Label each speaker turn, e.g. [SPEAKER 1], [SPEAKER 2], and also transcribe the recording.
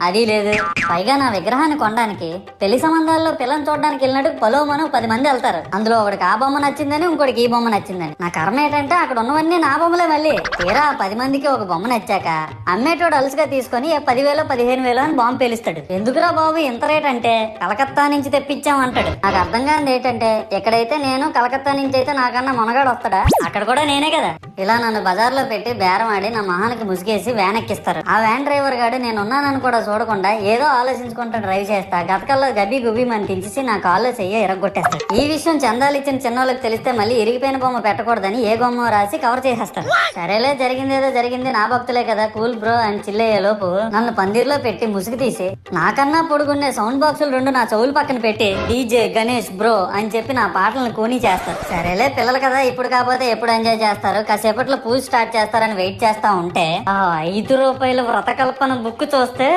[SPEAKER 1] అది లేదు. పైగా నా విగ్రహాన్ని కొనడానికి పెళ్లి సంబంధాల్లో పిల్లని చూడడానికి వెళ్ళినట్టు పలోమను 10 మంది వెళ్తారు. అందులో ఒకడికి ఆ బొమ్మ నచ్చిందని, ఇంకోటికి ఈ బొమ్మ నచ్చిందని. నా కర్మ ఏంటంటే అక్కడ ఉన్నవన్నీ నా బొమ్మలే. మళ్ళీ తీరా 10 మందికి ఒక బొమ్మ నచ్చాక అమ్మేటోడు అలుసుగా తీసుకొని 10,000 15,000 అని బాంబు పేలుస్తాడు. ఎందుకురా బాబు ఇంత రేట్ అంటే కలకత్తా నుంచి తెప్పించాం అంటాడు. నాకు అర్థం కానిది ఏంటంటే ఎక్కడైతే నేను కలకత్తా నుంచి అయితే నాకన్నా మొనగాడు వస్తాడా, అక్కడ కూడా నేనే కదా. ఇలా నన్ను బజార్లో పెట్టి బేరం ఆడి నా మొహానికి ముసుగేసి వ్యాన్ ఎక్కిస్తారు. ఆ వ్యాన్ డ్రైవర్ గాడు నేనున్నానని కూడా చూడకుండా ఏదో ఆలోచించుకుంటూ డ్రైవ్ చేస్తా గతకల్లో గబ్బి గుబ్బి అని తించేసి నా కాల్లో చెయ్యి ఇరగొట్టేస్తాడు. ఈ విషయం చందాలు ఇచ్చిన చిన్నోళ్ళకి తెలిస్తే మళ్ళీ ఇరిగిపోయిన బొమ్మ పెట్టకూడదని ఏ బొమ్మ రాసి కవర్ చేసేస్తాడు. సరేలే జరిగిందేదో జరిగింది, నా భక్తులే కదా కూల్ బ్రో అని చిల్లయ్యే లోపు నన్ను పందిర్లో పెట్టి ముసుగు తీసి నాకన్నా పొడుగున్నే సౌండ్ బాక్సులు 2 నా చెవులు పక్కన పెట్టి డీజే గణేష్ బ్రో అని చెప్పి నా పాటలను కూనీ చేస్తారు. సరేలే పిల్లలు కదా ఇప్పుడు కాకపోతే ఎప్పుడు ఎంజాయ్ చేస్తారు, కాసేపట్లో పూజ స్టార్ట్ చేస్తారని వెయిట్ చేస్తా ఉంటే ఆ 5 రూపాయల వ్రతకల్పన బుక్ చూస్తే